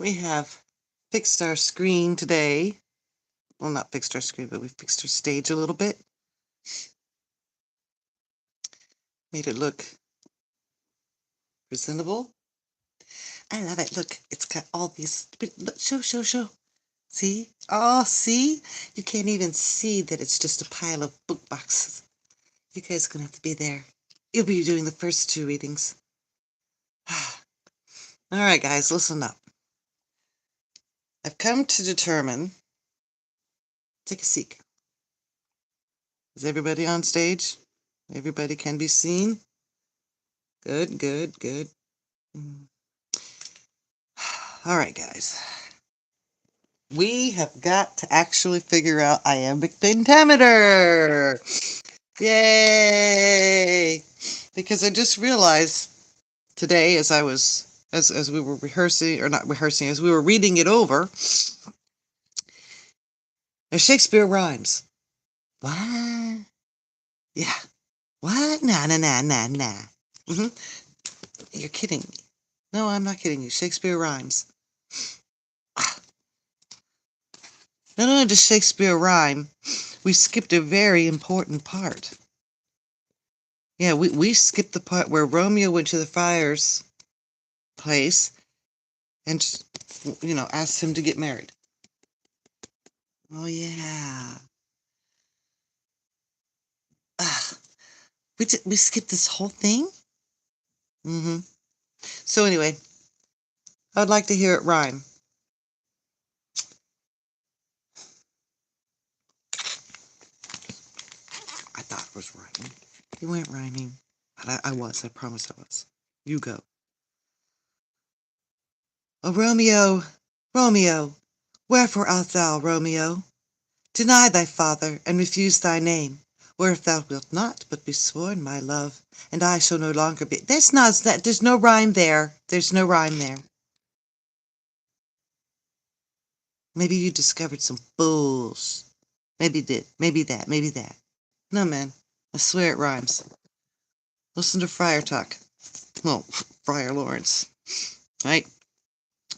We have fixed our screen today. Well, not fixed our screen, but we fixed our stage a little bit. Made it look presentable. I love it. Look, it's got all these. Look, show. See? Oh, see? You can't even see that it's just a pile of book boxes. You guys are going to have to be there. You'll be doing the first two readings. All right, guys, listen up. I've come to determine. Take a seat. Is everybody on stage? Everybody can be seen? Good. All right, guys. We have got to actually figure out iambic pentameter. Yay! Because I just realized today as I was as we were rehearsing, or not rehearsing, as we were reading it over, Shakespeare rhymes. What? Yeah. What? Nah. Mm-hmm. You're kidding me. No, I'm not kidding you. Shakespeare rhymes. Not only does Shakespeare rhyme, we skipped a very important part. Yeah, we skipped the part where Romeo went to the friar's place and, asked him to get married. Oh, yeah. Ugh. We skipped this whole thing? Mm-hmm. So anyway, I'd like to hear it rhyme. I thought it was rhyming. You weren't rhyming. But I was. I promise I was. You go. Oh, Romeo, Romeo, wherefore art thou, Romeo? Deny thy father, and refuse thy name, or if thou wilt not but be sworn my love, and I shall no longer be. There's no rhyme there. There's no rhyme there. Maybe you discovered some fools. Maybe did. Maybe that. No, man. I swear it rhymes. Listen to Friar talk. Well, Friar Lawrence. Right?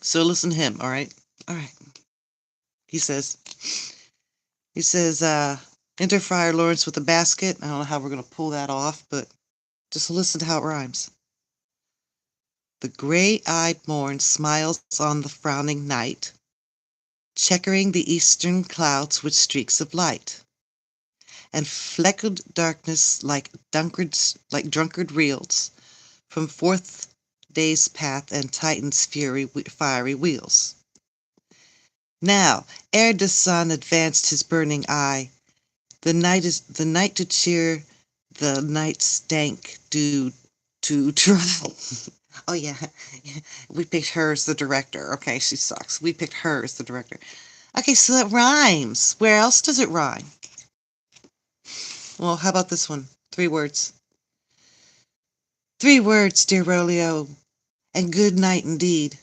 So listen to him, alright? Alright. He says, enter Friar Lawrence with a basket. I don't know how we're going to pull that off, but just listen to how it rhymes. The gray-eyed morn smiles on the frowning night, checkering the eastern clouds with streaks of light, and flecked darkness like drunkard reels from forth day's path and Titan's fiery wheels. Now, ere the sun advanced his burning eye, the night to cheer the night's dank dew to dry. Oh yeah, we picked her as the director. Okay, she sucks. We picked her as the director. Okay, so it rhymes. Where else does it rhyme? Well, how about this one? 3 words. 3 words, dear Rolio, and good night indeed.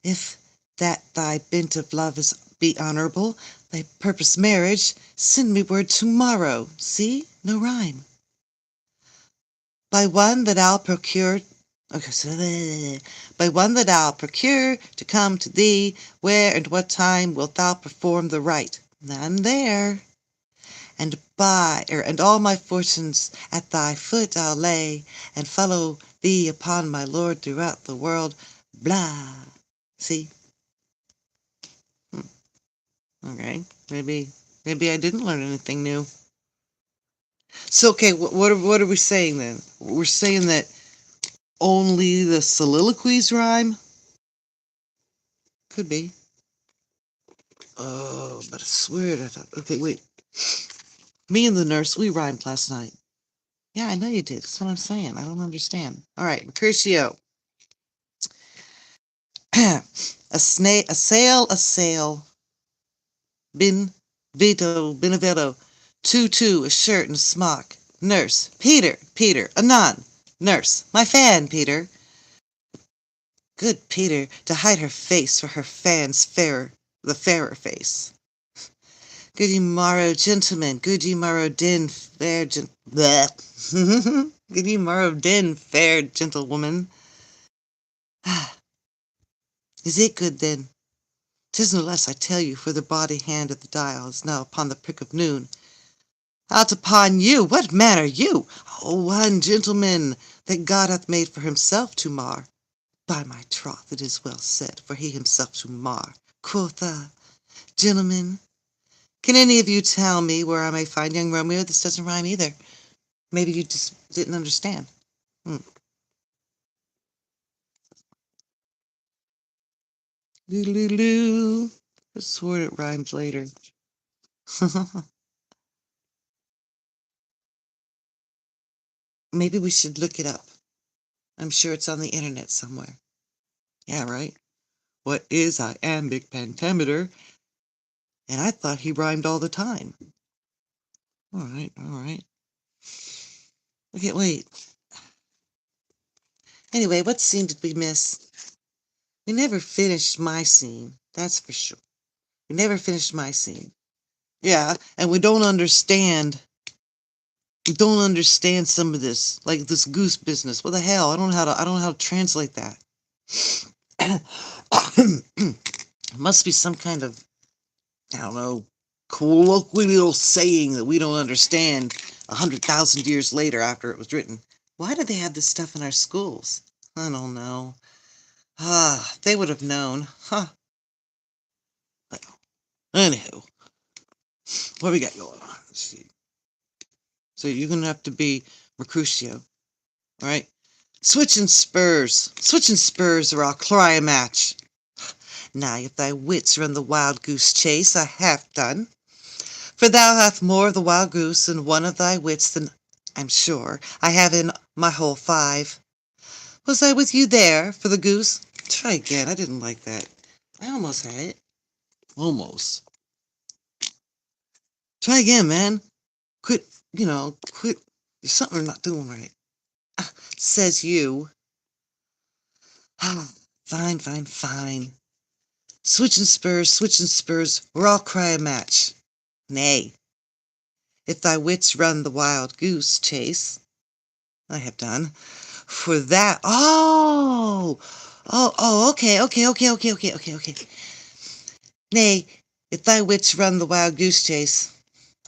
If that thy bent of love be honourable, thy purpose marriage, send me word tomorrow. See, no rhyme. By one that I'll procure. Okay, so by one that I'll procure to come to thee, where and what time wilt thou perform the rite? None there. And all my fortunes at thy foot I'll lay, and follow thee upon my lord throughout the world. Blah. See? Okay, maybe I didn't learn anything new. So, okay, what are we saying then? We're saying that only the soliloquies rhyme? Could be. Oh, but I swear I thought. Okay, wait. Me and the nurse, we rhymed last night. Yeah, I know you did. That's what I'm saying. I don't understand. All right, Mercutio. A sail. Benevento. Two, a shirt and a smock. Nurse. Peter, anon. Nurse. My fan, Peter. Good Peter, to hide her face for her fan's the fairer face. Good ye morrow, gentlemen, good ye morrow, din, fair good ye morrow, din, fair gentlewoman. Is it good then? 'Tis no less, I tell you, for the body hand of the dial is now upon the prick of noon. Out upon you! What man are you? Oh, one gentleman that God hath made for himself to mar. By my troth, it is well said, for he himself to mar. Quotha! Gentlemen, can any of you tell me where I may find young Romeo? This doesn't rhyme either. Maybe you just didn't understand. Loo. I swore it rhymed later. Maybe we should look it up. I'm sure it's on the internet somewhere. Yeah, right? What is iambic pentameter? And I thought he rhymed all the time. All right, all right. Okay, wait. Anyway, what scene did we miss? We never finished my scene, that's for sure. We never finished my scene. Yeah, and we don't understand some of this, like this goose business. What the hell? I don't know how to translate that. It must be some kind of, I don't know, colloquial saying that we don't understand 100,000 years later after it was written. Why do they have this stuff in our schools? I don't know. They would have known. Huh. Anywho, what we got going on? Let's see. So you're gonna have to be Mercutio, all right? Switching spurs, or I'll cry a match. Now, if thy wits run the wild goose chase, I have done. For thou hast more of the wild goose in one of thy wits than, I'm sure, I have in my whole 5. Was I with you there for the goose? Try again. I didn't like that. I almost had it. Almost. Try again, man. Quit. There's something I'm not doing right. Says you. Fine, fine, fine. Switching spurs, or I'll cry a match. Nay, if thy wits run the wild goose chase, I have done. For that, okay. Nay, if thy wits run the wild goose chase,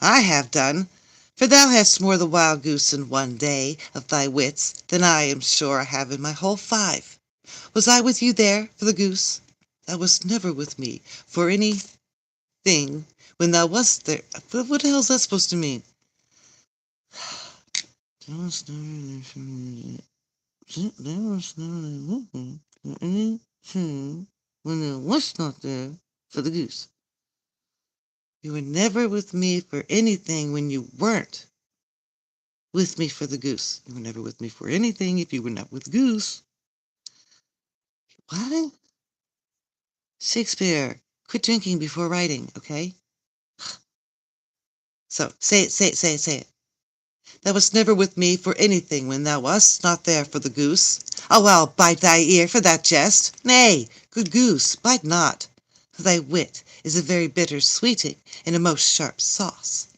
I have done. For thou hast more the wild goose in one day of thy wits than I am sure I have in my whole 5. Was I with you there for the goose? Thou wast never with me for anything when thou wast there. What the hell is that supposed to mean? Thou wast never for anything when thou wast not there for the goose. You were never with me for anything when you weren't with me for the goose. You were never with me for anything if you were not with goose. What? Shakespeare, quit drinking before writing, okay? So, say it. Thou wast never with me for anything when thou wast not there for the goose. Oh, well, bite thy ear for that jest. Nay, good goose, bite not. Thy wit is a very bitter sweeting in a most sharp sauce.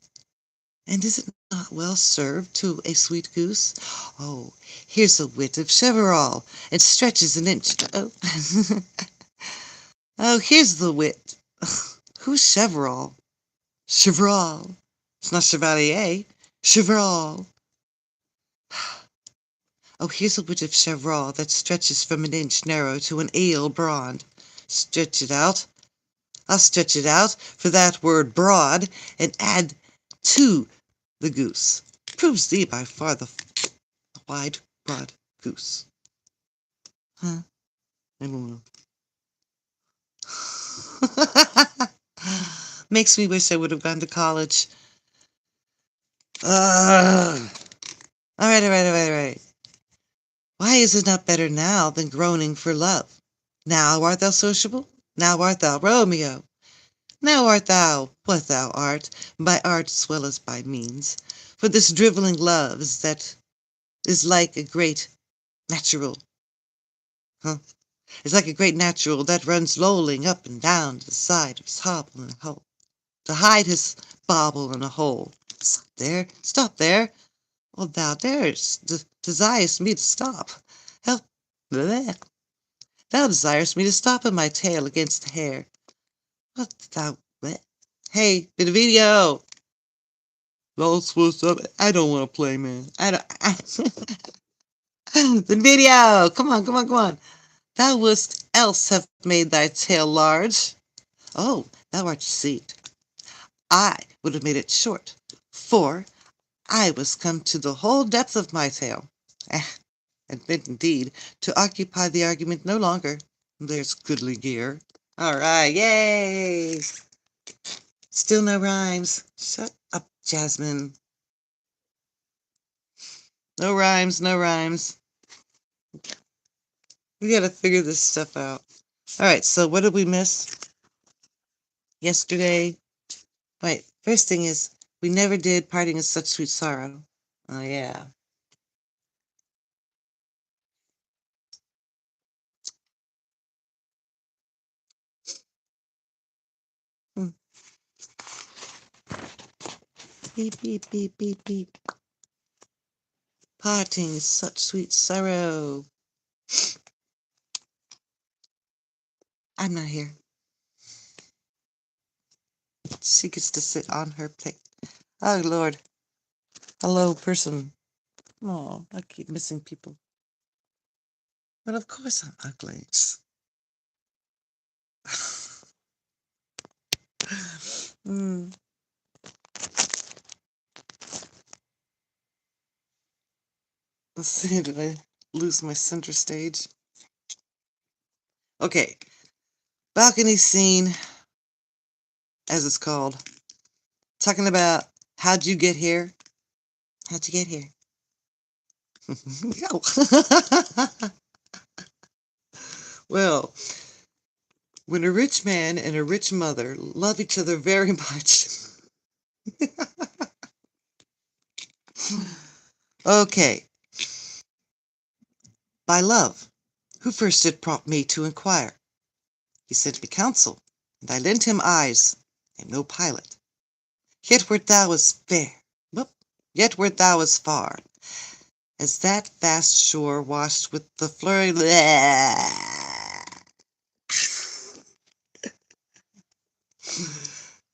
And is it not well served to a sweet goose? Oh, here's a wit of Cheverall, and stretches an inch. Oh, oh, here's the wit. Who's Cheverall? Cheverall. It's not Chevalier. Cheverall. Oh, here's a wit of Cheverall that stretches from an inch narrow to an eel broad. Stretch it out. I'll stretch it out for that word broad, and add to the goose. Proves thee by far the wide, broad goose. Huh? I don't know. Makes me wish I would have gone to college. Ugh. All right. Why is it not better now than groaning for love? Now art thou sociable? Now art thou Romeo? Now art thou what thou art, by art as well as by means. For this drivelling love is like a great natural, It's like a great natural that runs lolling up and down to the side of his hobble in a hole, to hide his bauble in a hole. Stop there. Oh, thou darest desirest me to stop. Help, bleh. Thou desirest me to stop in my tail against the hair. What thou what? Hey, video. That's what's up. I don't want to play, man. I don't. The video. Come on, come on, come on. Thou wouldst else have made thy tail large. Oh, thou art deceived. I would have made it short, for I was come to the whole depth of my tail. And meant indeed to occupy the argument no longer. There's goodly gear. All right, yay! Still no rhymes. Shut up, Jasmine. No rhymes, no rhymes. We gotta figure this stuff out. All right, so what did we miss yesterday? Wait, first thing is, we never did Parting is Such Sweet Sorrow. Oh, yeah. Hmm. Beep, beep, beep, beep, beep. Parting is such sweet sorrow. I'm not here. She gets to sit on her plate. Oh, Lord. Hello, person. Oh, I keep missing people. But of course I'm ugly. mm. Let's see, did I lose my center stage? Okay. Balcony scene, as it's called. Talking about how'd you get here? How'd you get here? Well, when a rich man and a rich mother love each other very much. Okay. By love, who first did prompt me to inquire. He sent me counsel, and I lent him eyes, and no pilot. Yet wert thou as fair, yet wert thou as far, as that vast shore washed with the flurry.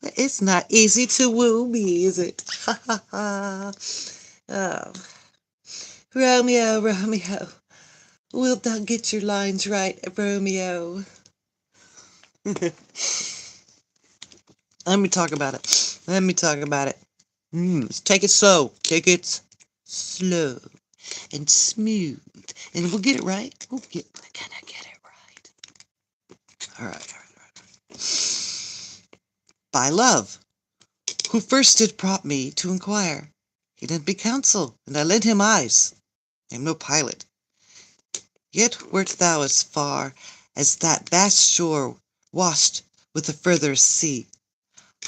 It's not easy to woo me, is it? Ha ha ha. Oh. Romeo, Romeo, wilt thou get your lines right, Romeo? Let me talk about it. Let me talk about it. Take it slow. Take it slow and smooth. And we'll get it right. We're gonna get it right. All right. By love, who first did prompt me to inquire. He lent me counsel, and I lent him eyes. I am no pilot. Yet wert thou as far as that vast shore washed with the furthest sea.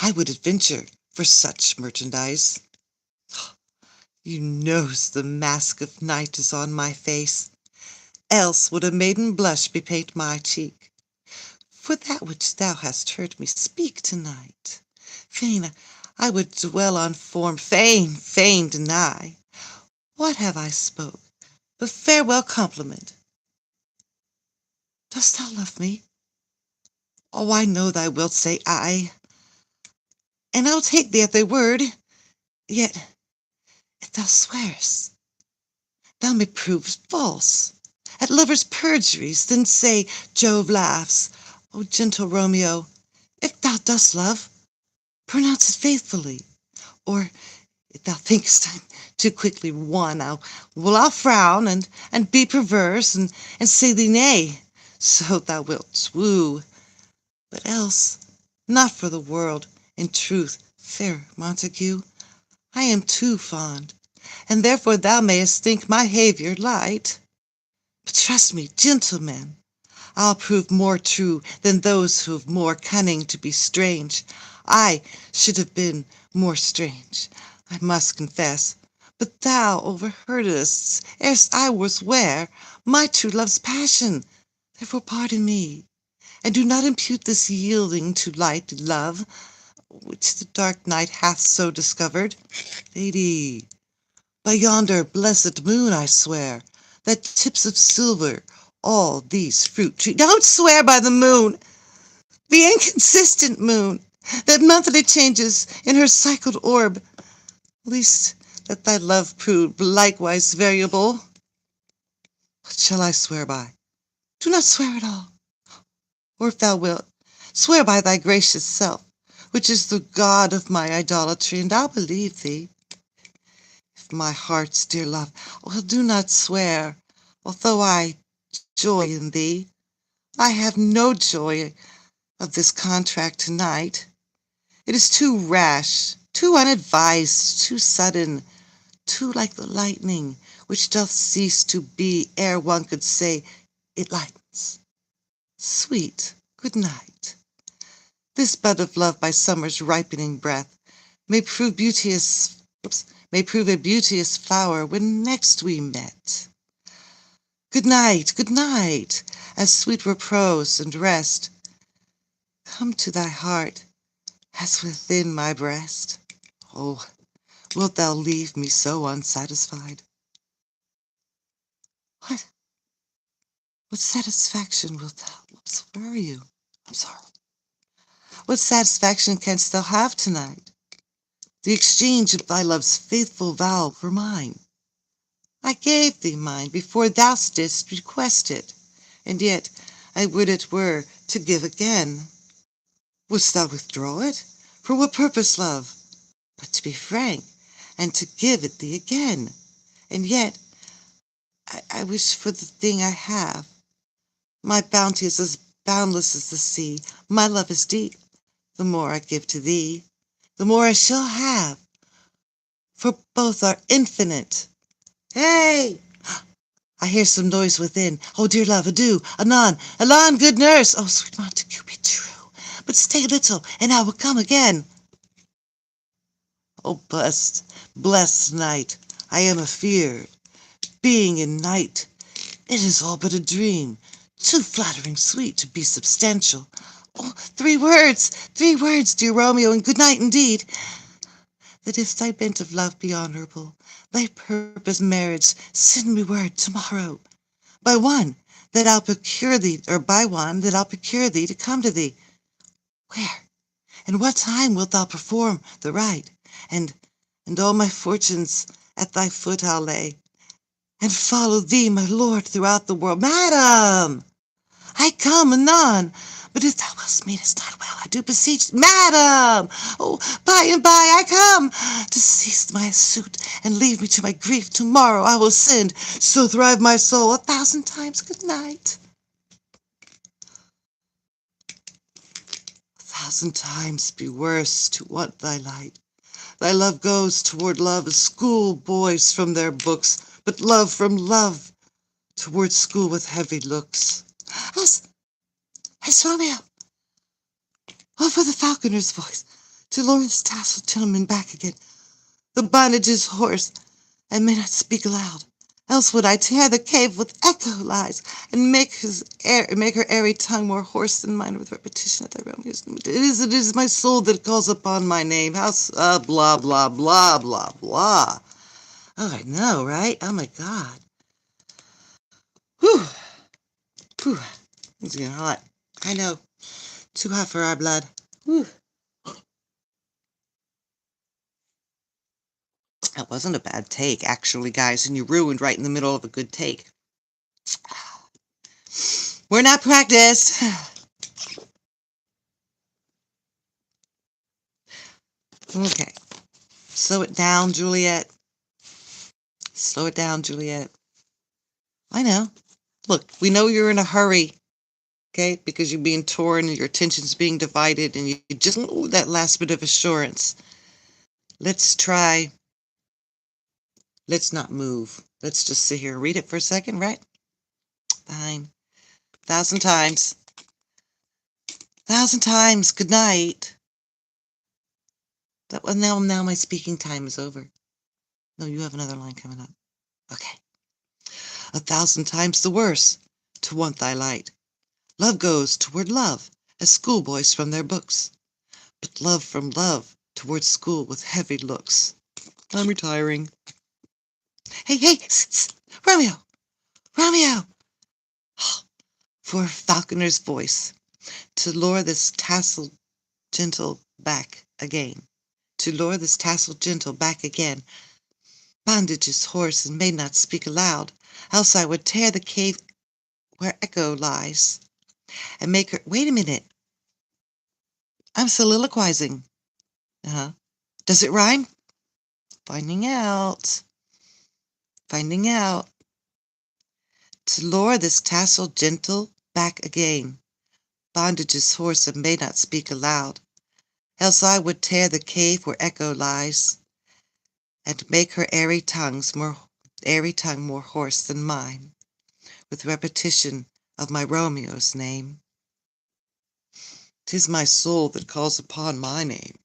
I would adventure for such merchandise. You knows the mask of night is on my face, else would a maiden blush bepaint my cheek. For that which thou hast heard me speak to-night, fain I would dwell on form, fain deny. What have I spoke but farewell compliment? Dost thou love me? Oh, I know thou wilt say aye, and I'll take thee at thy word. Yet, if thou swearest, thou may prove false. At lovers' perjuries, then say Jove laughs. O gentle Romeo, if thou dost love, pronounce it faithfully. Or, if thou think'st I'm too quickly won, I'll frown and be perverse and say thee nay, so thou wilt woo. But else, not for the world, in truth, fair Montague, I am too fond, and therefore thou mayest think my haviour light. But trust me, gentlemen, I'll prove more true than those who've more cunning to be strange. I should have been more strange, I must confess, but thou overheardest, erst I was ware, my true love's passion. Therefore pardon me, and do not impute this yielding to light love, which the dark night hath so discovered. Lady, by yonder blessed moon I swear, that tips of silver all these fruit trees. Don't swear by the moon, the inconsistent moon, that monthly changes in her cycled orb, least that thy love prove likewise variable. What shall I swear by? Do not swear at all. Or if thou wilt, swear by thy gracious self, which is the God of my idolatry, and I'll believe thee. If my heart's dear love, well, do not swear, although I joy in thee. I have no joy of this contract tonight. It is too rash, too unadvised, too sudden, too like the lightning, which doth cease to be ere one could say it lightens. Sweet, good night. This bud of love by summer's ripening breath may prove a beauteous flower when next we met. Good night, as sweet repose and rest come to thy heart as within my breast. Oh, wilt thou leave me so unsatisfied? What satisfaction wilt thou? Oops, where are you? I'm sorry. What satisfaction canst thou have tonight? The exchange of thy love's faithful vow for mine. I gave thee mine before thou didst request it, and yet I would it were to give again. Wouldst thou withdraw it? For what purpose, love? But to be frank, and to give it thee again. And yet I wish for the thing I have. My bounty is as boundless as the sea. My love is deep. The more I give to thee, the more I shall have. For both are infinite. Hey! I hear some noise within. Oh, dear love, adieu, anon, good nurse. Oh, sweet Montague, be true. But stay a little, and I will come again. Oh, blessed night, I am afeard. Being in night, it is all but a dream, too flattering sweet to be substantial. Oh, 3 words, dear Romeo, and good night indeed. That if thy bent of love be honourable, thy purpose marriage, send me word tomorrow. By one that I'll procure thee to come to thee. Where? And what time wilt thou perform the rite? And all my fortunes at thy foot I'll lay, and follow thee, my lord, throughout the world. Madam! I come anon, but if thou wilt meet us not well, I do beseech, Madam! Oh, by and by I come, to cease my suit, and leave me to my grief. Tomorrow I will send, so thrive my soul, 1,000 times good night. 1,000 times be worse to want thy light. Thy love goes toward love as schoolboys from their books, but love from love toward school with heavy looks. As Romeo! Oh, for the falconer's voice, to lure this tasseled gentleman back again. The bondage is hoarse, and may not speak aloud. Else would I tear the cave with echo lies, and make her airy tongue more hoarse than mine with repetition of thy Romeo's. It is my soul that calls upon my name. Blah, blah, blah, blah, blah. Oh, I know, right? Oh, my God. Whew. Whew. It's getting hot. I know. Too hot for our blood. Whew. That wasn't a bad take, actually, guys, and you ruined right in the middle of a good take. We're not practiced. Okay. Slow it down, Juliet. Slow it down, Juliet. I know. Look, we know you're in a hurry, okay, because you're being torn and your attention's being divided, and you just need that last bit of assurance. Let's try. Let's not move. Let's just sit here and read it for a second, right? Fine. 1,000 times. 1,000 times. Good night. Now my speaking time is over. No, you have another line coming up. Okay. 1,000 times the worse to want thy light. Love goes toward love, as schoolboys from their books. But love from love toward school with heavy looks. I'm retiring. Hey, Romeo! Romeo! for a falconer's voice, to lure this tassel gentle back again. To lure this tassel gentle back again. Bondage is hoarse and may not speak aloud, else I would tear the cave where echo lies, and make her— Wait a minute. I'm soliloquizing. Uh-huh. Does it rhyme? Finding out. Finding out. To lure this tassel gentle back again. Bondage is hoarse and may not speak aloud, else I would tear the cave where echo lies, and make her airy tongue more hoarse than mine, with repetition of my Romeo's name. 'Tis my soul that calls upon my name.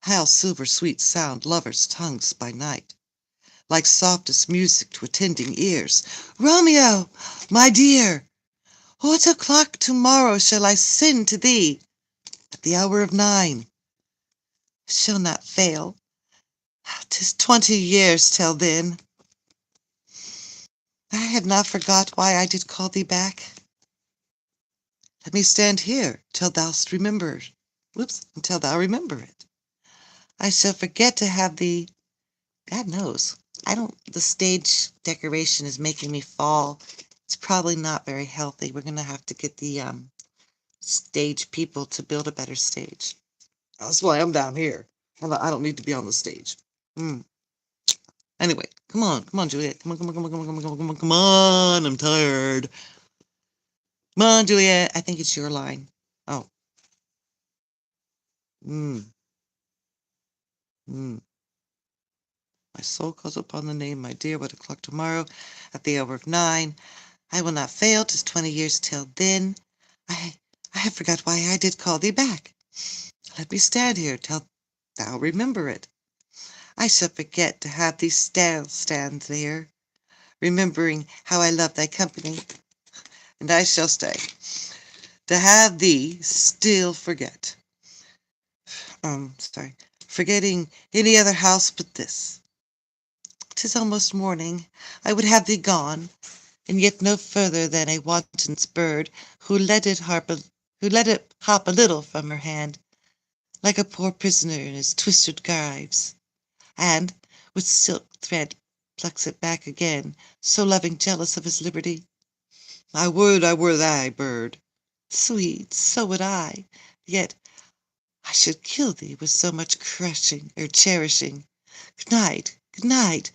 How silver sweet sound lovers' tongues by night, like softest music to attending ears. Romeo, my dear, what o'clock tomorrow shall I send to thee? At the hour of 9. Shall not fail. 'Tis 20 years till then. I have not forgot why I did call thee back. Let me stand here till thou'st remembered. Until thou remember it. I shall forget to have thee— God knows. The stage decoration is making me fall. It's probably not very healthy. We're gonna have to get the stage people to build a better stage. That's why I'm down here. I don't need to be on the stage. Anyway, come on, Juliet. Come on, I'm tired. Come on, Juliet, I think it's your line. Oh. My soul calls upon the name, my dear, what o'clock tomorrow? At the hour of 9. I will not fail, 'tis 20 years till then. I have forgot why I did call thee back. Let me stand here till thou remember it. I shall forget to have thee stand there, remembering how I love thy company, and I shall stay, to have thee still forget. Forgetting any other house but this. 'Tis almost morning. I would have thee gone, and yet no further than a wanton's bird who let it hop a little from her hand, like a poor prisoner in his twisted gyves, and with silk thread plucks it back again, so loving jealous of his liberty. I would I were thy bird. Sweet, so would I, yet I should kill thee with so much cherishing. Good night, good night.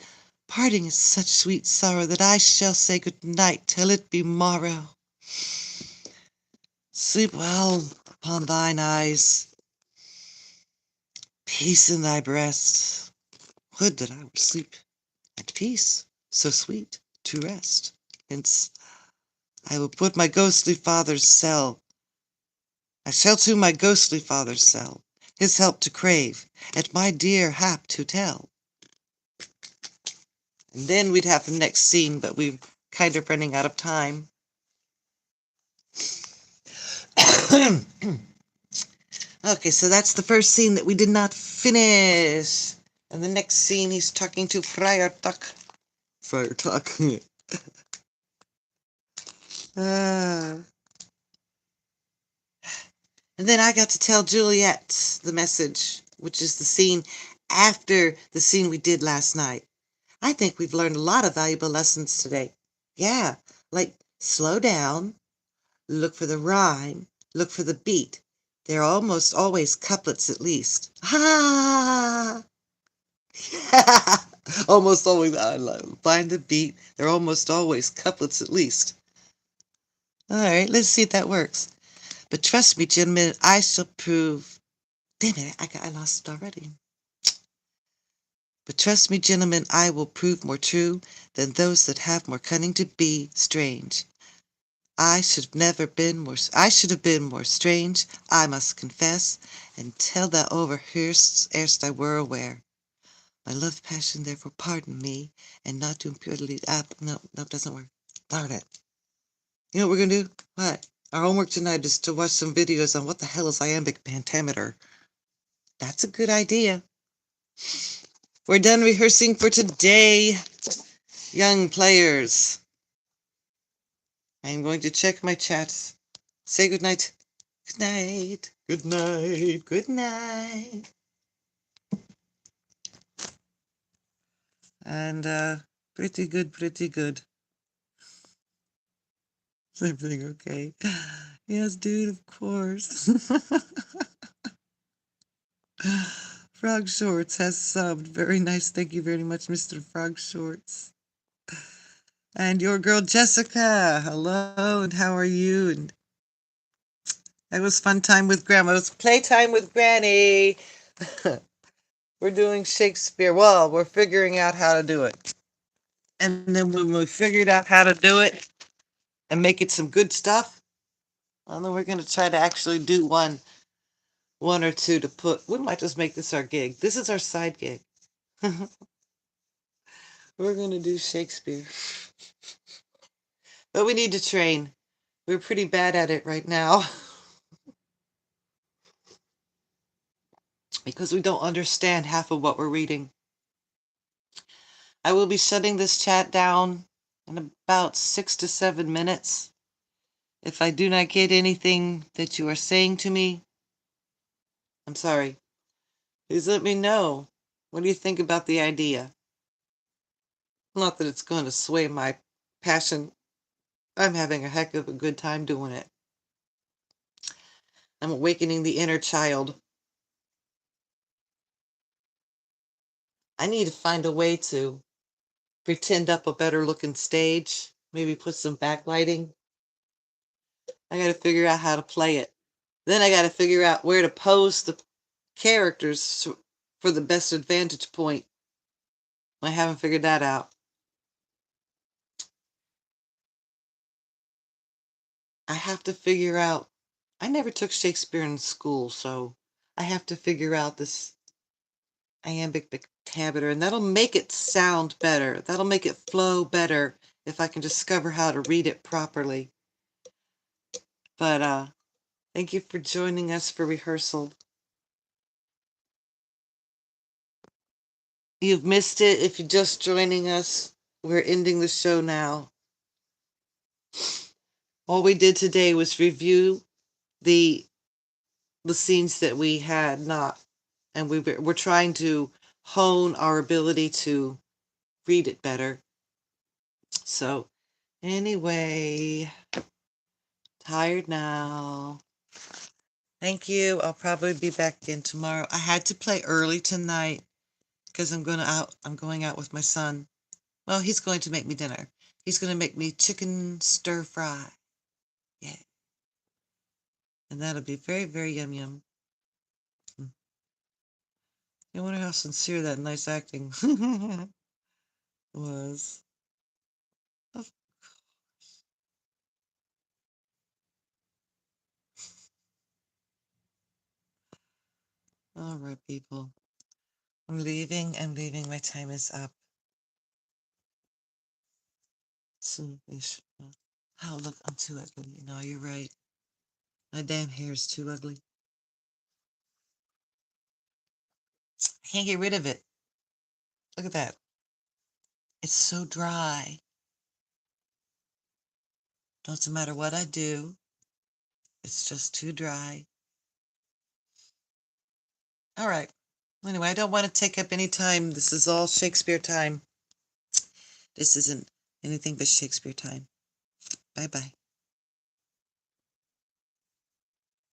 Parting is such sweet sorrow that I shall say good night till it be morrow. Sleep well upon thine eyes. Peace in thy breast. Would that I would sleep at peace, so sweet to rest. Hence I will put my ghostly father's cell. I shall to my ghostly father's cell, his help to crave, and my dear hap to tell. And then we'd have the next scene, but we're kind of running out of time. Okay, so that's the first scene that we did not finish. And the next scene, he's talking to Friar Tuck. Friar Tuck. And then I got to tell Juliet the message, which is the scene after the scene we did last night. I think we've learned a lot of valuable lessons today. Yeah, like slow down, look for the rhyme, look for the beat. They're almost always couplets at least. Ha! Almost always, I love. Find the beat. They're almost always couplets at least. All right, let's see if that works. But trust me, gentlemen, I shall prove. Damn it, I lost it already. But trust me, gentlemen, I will prove more true than those that have more cunning to be strange. I should have been more strange, I must confess, until thou overheardst, erst I were aware. My love passion, therefore, pardon me, and not to impurely. No, it doesn't work. Darn it. You know what we're gonna do? What? Our homework tonight is to watch some videos on what the hell is iambic pentameter. That's a good idea. We're done rehearsing for today, young players. I'm going to check my chats. Say good night. Good night. Good night. Good night. And pretty good, pretty good. Is everything okay? Yes, dude, of course. Frog Shorts has subbed. Very nice. Thank you very much, Mr. Frog Shorts. And your girl Jessica. Hello, and how are you? And that was fun time with Grandma. It was playtime with Granny. We're doing Shakespeare. Well, we're figuring out how to do it. And then when we figured out how to do it and make it some good stuff, well, then we're going to try to actually do one or two to put. We might just make this our gig. This is our side gig. We're going to do Shakespeare. But we need to train. We're pretty bad at it right now because we don't understand half of what we're reading. I will be shutting this chat down in about 6 to 7 minutes. If I do not get anything that you are saying to me, I'm sorry. Please let me know. What do you think about the idea? Not that it's going to sway my passion. I'm having a heck of a good time doing it. I'm awakening the inner child. I need to find a way to pretend up a better looking stage, maybe put some backlighting. I got to figure out how to play it. Then I got to figure out where to pose the characters for the best vantage point. I haven't figured that out. I have to figure out. I never took Shakespeare in school, so I have to figure out this iambic pentameter, and that'll make it sound better. That'll make it flow better if I can discover how to read it properly. But thank you for joining us for rehearsal. You've missed it if you're just joining us. We're ending the show now. All we did today was review the scenes that we had not, and we're trying to hone our ability to read it better. So anyway, tired now. Thank you. I'll probably be back in tomorrow. I had to play early tonight because I'm going out with my son. Well, he's going to make me dinner. He's going to make me chicken stir fry. Yeah. And that'll be very, very yum yum. I wonder how sincere that nice acting was. Of All right, people. I'm leaving. I'm leaving. My time is up. Soon-ish. Oh, look, I'm too ugly. No, you're right. My damn hair is too ugly. I can't get rid of it. Look at that. It's so dry. Doesn't matter what I do. It's just too dry. All right. Anyway, I don't want to take up any time. This is all Shakespeare time. This isn't anything but Shakespeare time. Bye-bye.